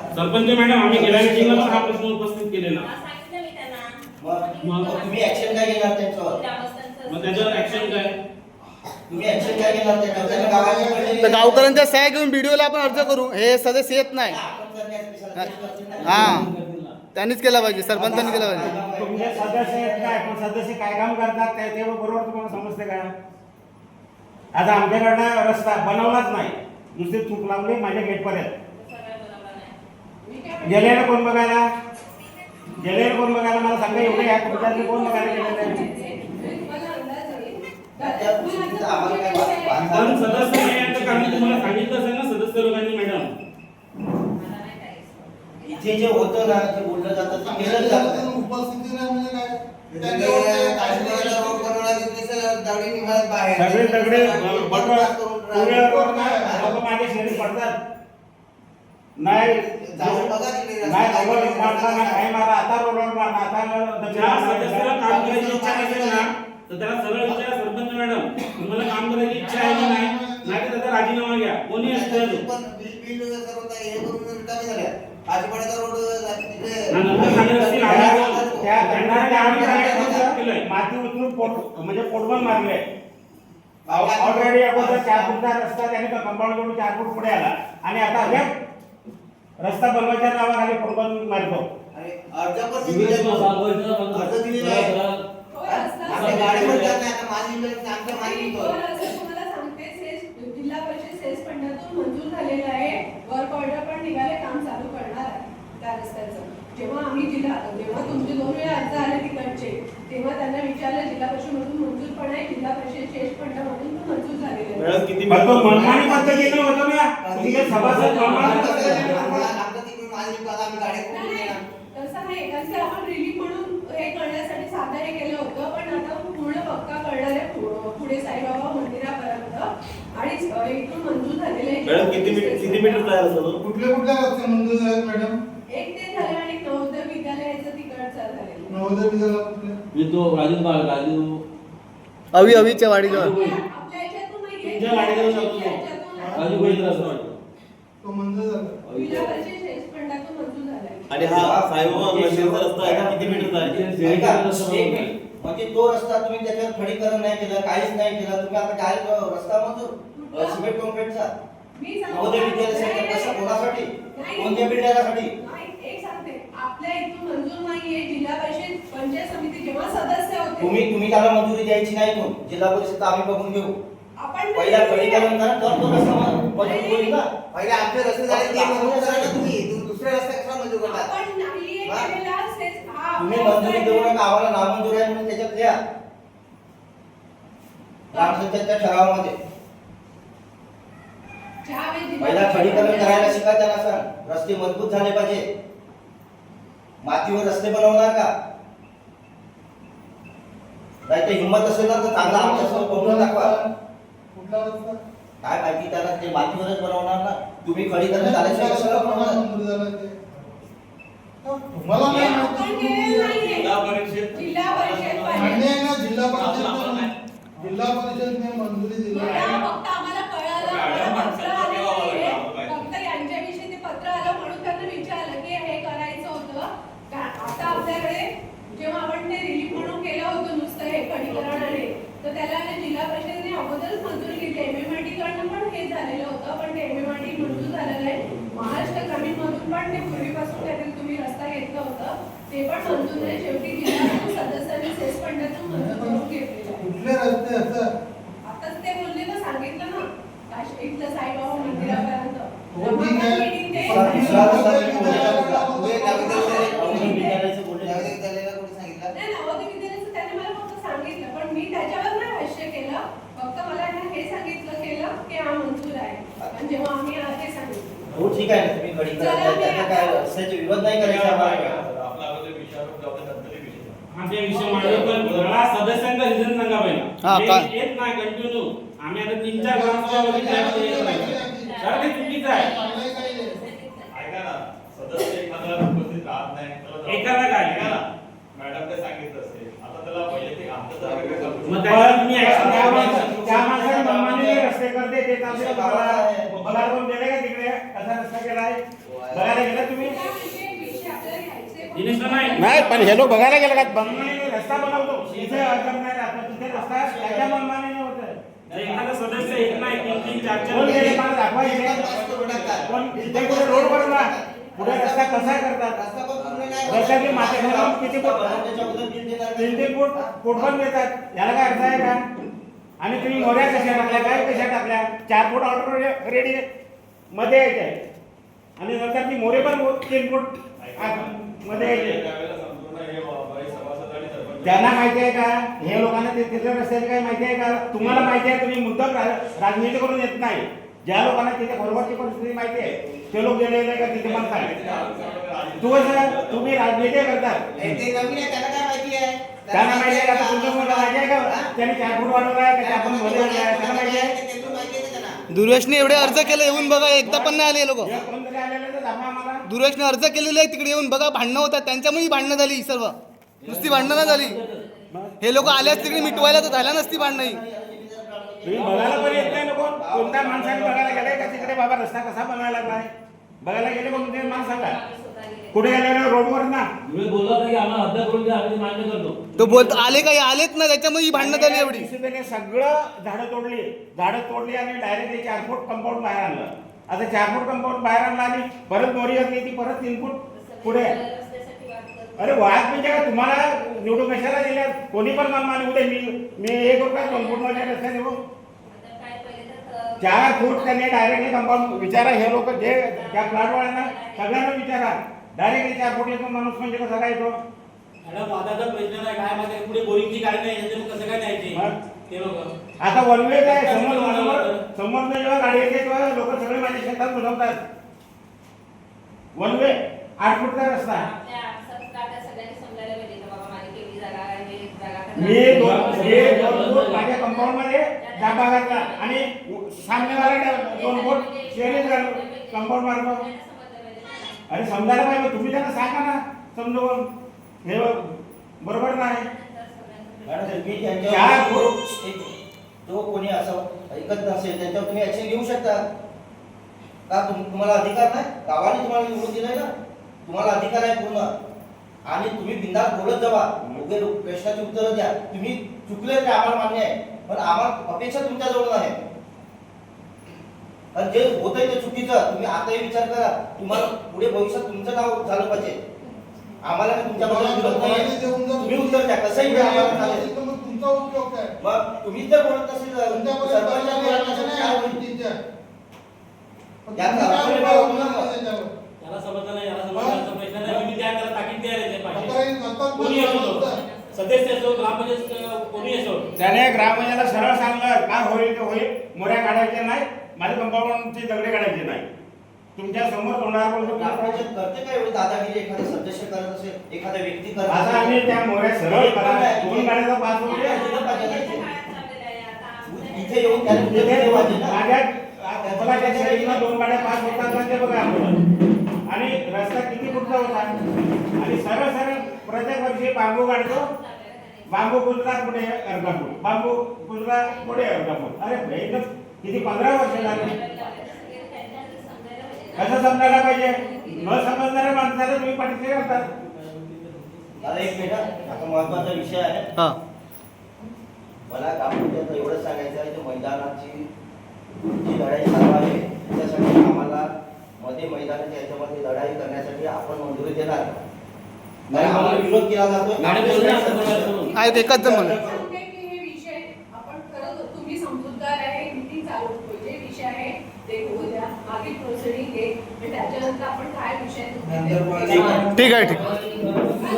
Sarpanch madam आम्ही गेल्या मीटिंगला पण हा प्रश्न उपस्थित केलेला. मग तुम्ही ऍक्शन काय घेणार त्यांच्यावर? मग त्याच्यावर ऍक्शन काय? तुम्ही ऍक्शन काय घेणार त्यांच्यावर? गावाच्या तर गावकऱ्यांच्या सह्या घेऊन व्हिडिओला आपण अर्ज करू. हे सदस्य येत नाही. हा त्यांनीच केला पाहिजे, सरपंचांनी केला पाहिजे. तुमचे सदस्य येत नाही पण सदस्य काय काम करतात ते बरोबर तुम्हाला समजते का? आता आमच्याकडनं रस्ता बनवलाच नाही, नुसते चूक लावली माझ्या गेटपर्यंत. गेलेला कोण बघायला? गेलेला कोण बघायला मला सांगा. एवढे या कुटुंबातले कोण बघायला गेलेले? पण सदस्य नाही यांचं काम तुम्हाला सांगितलं असेल ना सदस्य लोकांनी मॅडम. इथे जे होतं ना ते बोललं जातं ते केलं जातं. उपस्थिती नाही म्हणजे काय? सगळे सगळे लोक माझ्या शरीर पडतात. नाही काय मारा आता रोडवर मारा ज्या सदस्याला आता काम करायची इच्छा नसेल ना तर त्याला सरळ विचारा, सरपंच मॅडम तुम्हाला काम करायची इच्छा आहे की नाही, नाही तर त्याचा राजीनामा घ्या. कोणी असतं माती उचलून म्हणजे पोटबंद मारले. ऑलरेडी अगोदर 4 फूटचा रस्ता त्यांनी कंपाऊंड करून 4 फूट पुढे आला आणि आता रस्ता बनवायच्या नावाखाली पोटबंद मारतो. जिल्हा परिषद सेस फंडातून मंजूर झालेलं आहे. वर्क ऑर्डर पण निघाले, काम चालू करणार आहे त्या रस्त्याचं. जेव्हा तुमचे 2 वेळा अर्ज आले तिकडचे तेव्हा त्यांना विचारलं जिल्हा परिषद मधून मंजूर पण आहे, जिल्हा परिषद सेस फंडामधून पण मंजूर झालेलं आहे. किती मनमानी पद्धतीने होतं ना तुमचे सभासद तसं नाही, कारण की आपण रिलीफ म्हणून हे करण्यासाठी साधं हे केलं होतं, पण आता पूर्ण पक्का करणार आहे पुढे साईबाबा मंदिरापर्यंत आणि इथून मंजूर झालेलं आहे. मॅडम किती मीटर जायला असं? कुठले रस्ते मंजूर झालेत मॅडम? एक ते झालं आणि नवोदय विद्यालयाचं तिकडचं झालेलं. नवोदय विद्यालय कुठले? मी तो राजू अवीच्या वाडीजवळ. आपल्या याच्यातून नाहीये. तुमच्या वाडीजवळ जातो तो. राजू बैल असं वाटतं. तो मंजूर झाला. जिल्हा परिषद सेस फंडातून मंजूर झालाय. आणि हा साईबाबा मंदिरचा रस्ता आहे का? किती मीटर आहे? म्हणजे तो रस्ता तुम्ही त्याच्यावर खडीकरण नाही केलं, काहीच नाही केलं, तुम्ही आता डायरेक्ट रस्ता मंजूर सिमेंट कॉन्क्रीटचा मी नवोदय विद्यालय सेंटर कसं कोणासाठी? कोणत्या बिल्डरासाठी? एक सांगते, आपल्या इथून मंजूर नाहीये. जिल्हा परिषद पंचायत समिती जेव्हा सदस्य होते तुम्ही त्याला मंजुरी द्यायची नाही. कोण जिल्हा परिषद आम्ही बघून घेऊ. आपण पहिला खडीकरण करा, तर तो रस्ता मंजूर होईल ना. पहिले आमचे रस्ते झाले ते मंजूर करा ना तुम्ही. दुसरे रस्ते कसा मंजूर करता? आपण नाहीये केलेला सेस हा तुम्ही मंजुरी देऊ नका, आम्हाला नामंजूर आहे म्हणून त्याच्यात लिहा ग्रामपंचायतच्या ठरावामध्ये. पहिला खडीकरण करायला शिका, त्याला सांग रस्ते मजबूत झाले पाहिजे. मातीवर रस्ते बनवणार का? नाही तर हिंमत असेल ना तर चांगला आमच्यासोबत बनवून दाखवा. कुठला रस्ता? काय माहिती त्याला, ते मातीवरच बनवणार ना. तुम्ही खडीकरण झाल्याशिवाय कशाला बनवणार? मंजूर झालं ते. तुम्हाला नाही आपण माहिती. केलेलं नाहीये. जिल्हा परिषद जिल्हा परिषद मान्य आहे ना, जिल्हा परिषदने मंजुरी दिली आहे. फक्त आम्हाला कळालं, आम्हाला पत्र आलेलं नाहीये. फक्त यांच्याविषयी ते पत्र आलं म्हणून त्यांना विचारलं की हे करायचं होतं का. आता आपल्याकडे जेव्हा आपण ते रिलीफ म्हणून केलं होतं नुसतं हे खडीकरणाने, तर त्याला जिल्हा परिषदेने अगोदरच मंजुरी घेतली. एमएमआरटी कडनं पण हे झालेलं होतं, पण ते एमएमआरटी मंजूर झालेलं आहे. महाराष्ट्र ग्रामीण मधून पण ते पूर्वीपासून त्यातील तुम्ही रस्ता घेतलं होतं ते पण मंजूर नाही. शेवटी जिल्हा सदस्यांनी सेस फंडातून मंजूर करून घेतलेलं आहे. कुठले रस्ते असं? आताच ते बोलले ना, सांगितलं ना इथलं साईबाबा मंदिरापर्यंत. हो, ठीक आहे. मीटिंग ते नाही, नवोदय विद्यालयाचं त्याने मला फक्त सांगितलं, पण मी त्याच्यावर नाही भाष्य केलं. फक्त मला हे सांगितलं केलं की हा मंजूर आहे. आणि जेव्हा आम्ही ते सांगितलं हो ठीक आहे ना, तुम्ही खडीकरण त्याचा काय रस्त्याचे विरोध नाही करायचा आम्हाला. हा ते विषय मांडू, पण मला सदस्यांचा रिझन सांगा हा, पहिला. काय? हे येत नाही कंटिन्यू. आम्ही आता 3-4 ग्रामसभामध्ये सर ते चुकीचं आहे. ऐका ना, सदस्य एखादा उपस्थित राहत नाही त्याला एखादा काय? ऐका ना, मॅडम ते सांगितलं असेल. आता त्याला वैयक्तिक आमचं जर काही सांगू मग शकतो. त्याला तुम्ही ऍक्शन त्या घ्या. माणसाने मनमानी रस्ते करते ते चालते. मला देणे का तिकडे कसा रस्ता केला आहे? बघायला गेला तुम्ही? विषय आपल्याला घ्यायचे पण- दिनेश नाही नाही, पण हे लोक बघायला गेले का? बनवणे रस्ता बनवतो इथे अडचण नाही राहत, पण तिथे रस्ता त्याच्या मनमानी नाही होत. एखादा सदस्य एक नाही तीन चार कोण गेले चार मला दाखवायचे? पण इथे कुठे रोड बनवा, पुढे रस्ता कसा करतात? रस्ता पण पूर्ण नाही रस्त्याचे माते घालून किती फूट? त्याच्या अगोदर बिल देणार नाही. 3-3 फूट फूट पण देतात. याला काय अर्थ आहे का? आणि तुम्ही मोऱ्या कशा टाकल्या, काय कशा टाकल्या? 4 फूट ऑर्डर रेडी मध्ये यायचे आणि नंतर ती मोरे पण 3 फूट मध्ये यायचे. त्यावेळेला संपूर्ण हे सभासद आणि सरपंच त्यांना माहिती आहे का हे लोकांना ते तिथल्या रस्त्याची काही माहिती आहे का? तुम्हाला माहिती आहे, तुम्ही मुद्दाम राजनीती करून येत नाही. ज्या लोकांना तिथे बरोबरची परिस्थिती माहिती आहे ते लोक गेलेले का तिथे मला सांग. तुम्ही राजनीती करतात, ते नवीन आहे त्यांना काय माहिती आहे त्यांना माहिती आहे का? तुमचं मुलं माहिती आहे का त्यांनी 4 फूट वाढवला आहे का आपण मध्ये आणलं आहे? त्यांना माहिती आहे. त्यातून माहिती आहे का त्यांना दुर्वेशने एवढे अर्ज केले, येऊन बघा, एकदा पण नाही आले लोक. हे कोणतरी आलेलं तर दाखवा आम्हाला. दुर्वेशने अर्ज केलेले आहे, तिकडे येऊन बघा, भांडणं होतात, त्यांच्यामुळे भांडणं झाली सर्व. नुसती भांडणं नाही झाली, हे लोक आल्यास तिकडे मिटवायला तर झाल्या नसती भांडणं. तुम्ही बघायला पण येत नाही नको. कोणत्या माणसाने बघायला गेलाय का तिकडे बाबा रस्ता कसा बनवायला लागलाय? बघायला गेले पण ते माणूस सांगा कुठे गेले रोडवर ना. तुम्ही बोलला नाही की आम्हाला हद्द करून द्या, आम्ही मान्य करतो. तो बोलतो आले काही आलेच ना, त्याच्यामुळे ही भांडणं झाली एवढी. त्याने सगळं झाडं तोडली आणि डायरेक्टली 4 फूट कंपाऊंड बाहेर आणलं. आता 4 फूट कंपाऊंड बाहेर आणलं आणि परत मोरी घातली, ती परत 3 फूट पुढे. अरे वाद म्हणजे का? तुम्हाला निवडून कशाला दिल्या? कोणी पण मनमानी उद्या मी 1 रुपया 2 फूट मध्ये रस्ता देऊ. 4 फूट त्यांनी डायरेक्टली कंपाऊंड. विचारा हे लोक जे त्या प्लॉटवाल्यांना सगळ्यांना विचारा, डायरेक्टली 4 फूट येतो माणूस म्हणजे कसा काय येतो? मॅडम वादाचा प्रश्न नाही काय माहिती पुढे बोरिंगची गाडी नाही याच्यातून कसं काय न्यायची मग? ते लोक आता वनवे काय समोर जेव्हा गाडी येते तेव्हा लोक सगळे माझ्या शेतात बुजवतात. वनवे 8 फूटचा रस्ता. मी 2 फूट माझ्या कंपाऊंड मध्ये जागा घातला आणि सामनेवाला 2 फूट शेरीत घालून कंपाऊंड मारतो. अरे समजायला पाहिजे, तुम्ही त्यांना सांगा ना समजून. हे बरोबर नाही. मॅडम, तुम्ही 4 त्यांच्यावर फूट जो कोणी असं ऐकत नसेल त्यांच्यावर तुम्ही ऍक्शन घेऊ शकता का? तुम्हाला अधिकार नाही? गावाने तुम्हाला निवडून दिलंय ना, तुम्हाला अधिकार आहे पूर्ण. आणि तुम्ही बिंदास बोलत जावा, योग्य प्रश्नाची उत्तरं द्या. तुम्ही चुकले ते आम्हाला मान्य आहे, पण आम्हाला अपेक्षा तुमच्याजवळ आहे. आणि जे होतंय ते चुकीचं तुम्ही आताही विचार करा. तुम्हाला पुढे भविष्यात तुमचं नाव झालं पाहिजे. आम्हाला तुमच्याबद्दल विरोध नाही, तुम्ही उत्तर द्या, कसंही द्या, आम्हाला चालेल. मग तुमचा उपयोग काय? मग तुम्ही जर बोलत नसेल सरपंचाला बोलत नसेल काय होईल? याचा अर्थ काय होतो ना मग? त्याला समजलं नाही, याला समजण्याचा प्रश्न नाही. तुम्ही त्या त्याला ताकीद द्यायला याच्या पाहिजे. कोणी असो, सदस्य असो, ग्रामपंचायत कोणी असो. त्याने ग्रामपंचायतीला सरळ सांगलं काय होईल ते होईल. मोऱ्या काढायच्या नाही, माझ्या कंपाऊंडचे दगडे काढायचे नाही. तुमच्या समोर तोंडावर बोलतो. ग्रामपंचायत करते काय एवढी दादागिरी? एखादा सदस्य करत असेल, एखादा व्यक्ती करत आता आम्ही असेल, त्या मोऱ्या सरळ करा. 2 गाड्याचा पास होऊ द्या. इथे येऊन त्याने उत्तर दिले पाहिजे ना. मला त्या साईडला 2 गाड्या पास होतात ना ते बघा आपण. आणि रस्ता किती फुटचा होता आणि सरळ सरळ प्रत्येक वर्षी बांबू काढतो. बांबू गुजरात पुढे अर्धा फूट, बांबू गुजरात पुढे अर्धा फूट. अरे भाई किती 15 वर्ष झाले. कसं समजायला पाहिजे? न समजणाऱ्या माणसाला तुम्ही पाठीशी घालतात. आता एक मिनिट, आता महत्वाचा विषय आहे. हा, मला ग्रामपंचायत एवढं सांगायचं आहे की मैदानाची जी लढाई चालू आहे त्याच्यासाठी आम्हाला मध्ये मैदानाच्या याच्यामध्ये लढाई करण्यासाठी आपण मंजुरी देणार. आणि आम्हाला विरोध केला जातो. मॅडम बोलले ना असं बोलायचं म्हणून. आहेत एकच जण म्हणून. सांगते की हे विषय आपण खरंच तुम्ही समजूतदार आहे, मीटिंग चालू होतो. जे विषय आहे ते होऊ द्या, मागे प्रोसिडिंग घे आणि त्याच्यानंतर आपण काय विषय ठीक आहे, ठीक आहे.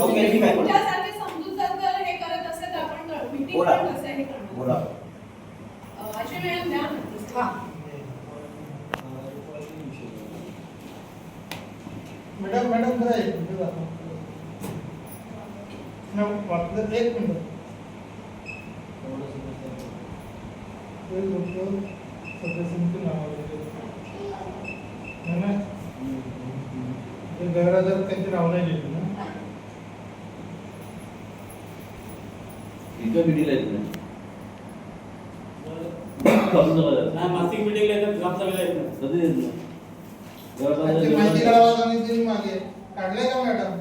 ओके, ठीक आहे. तुमच्यासारखे समजूतदार जर हे करत असेल तर आपण मीटिंग बोला. पण कसं हे करणार. बोला. अशी वेळ द्या. हा. मॅडम जरा एक मिनिट दाखवा. वाटलं 1 मिनिट. ते लोक सदस्यांची नावं नाही ना, ते गैरहजर त्यांची नावं नाही लिहिली ना. इथं मिटिंग आहे नाही, मासिक मीटिंगला येतात, ग्रामसभेला येतात. कधी येत नाही. त्याची माहिती काढावा सांगितली तुम्ही मागे काढलंय का मॅडम?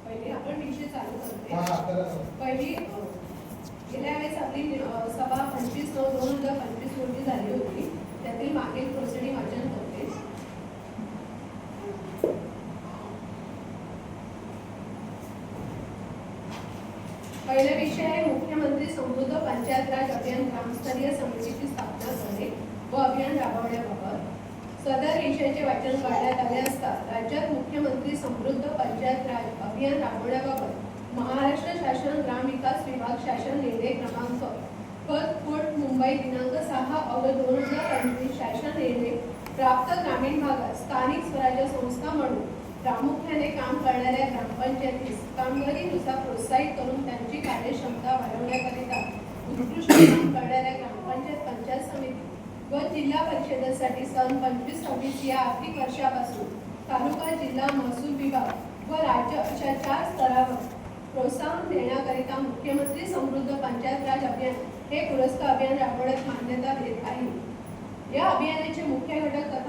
पहिले आपण विषय चालू करते. हा करा. पहिली गेल्या वेळेस आपली सभा 25/9/2025 रोजी झाली होती. त्यातील मागील प्रोसिडिंग वाचन करते. पहिला विषय आहे मुख्यमंत्री समृद्ध पंचायत राज अभियान ग्रामस्तरीय समितीची स्थापना करणे व अभियान राबवण्याबाबत. सदर विषयाचे वाचन करण्यात आले असता राज्यात मुख्यमंत्री समृद्ध पंचायत राज अभियान राबवण्याबाबत महाराष्ट्र शासन ग्राम विकास विभाग शासन निर्णय क्रमांक कोट मुंबई दिनांक 6 ऑगस्ट 2025 शासन निर्णय प्राप्त ग्रामीण भागात स्थानिक स्वराज्य संस्था म्हणून प्रामुख्याने काम करणाऱ्या ग्रामपंचायतीस कामगिरीनुसार प्रोत्साहित करून त्यांची कार्यक्षमता वाढवण्याकरिता उत्कृष्ट काम करणाऱ्या ग्रामपंचायत पंचायत समिती व जिल्हा परिषदेसाठी सन 25-26 या आर्थिक वर्षापासून तालुका जिल्हा महसूल विभाग व राज्य अशा 4 स्तरावर प्रोत्साहन देण्याकरिता मुख्यमंत्री समृद्ध पंचायत राज अभियान हे पुरस्कार अभियान राबवण्यास मान्यता देत आहे. या अभियानाचे मुख्य घटक तथा